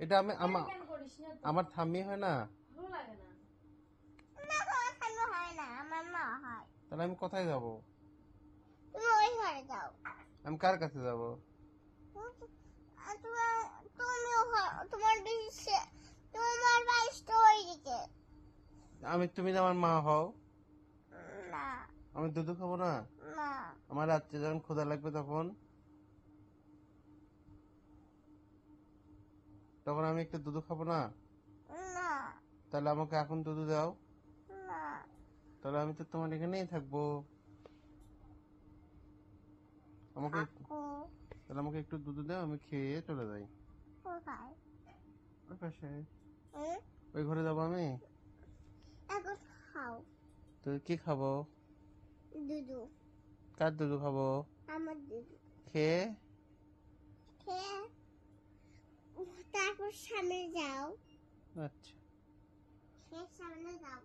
এটা আমার থাম্মি হয় না? ভালো লাগে না। না তোমার খানো হয় না, আমার মা হয়। তাহলে আমি কোথায় যাব? তুমি ওই ঘরে যাও। আমি কার কাছে যাব? তোমার বাইশটা ওইদিকে। তুমি যে আমার মা হও, না আমি দুধু খাবো না? না আমার রাত্রে যখন ক্ষুধা লাগবে তখন আমি একটু দুধু খাবো না? না তাহলে আমাকে এখন দুধু দাও। না তাহলে আমি তো তোমার এখানেই থাকবো। আমাকে তাহলে আমাকে একটু দুধু দাও, আমি খেয়ে চলে যাই। কোথায়? ওই পাশে, ওই ঘরে যাবো আমি। এখন খাও তো কি খাবো? দুধু। কার দুধু খাবো? আমার দুধু খেয়ে খেয়ে তারপর সামনে যাও। আচ্ছা। সামনে যাও।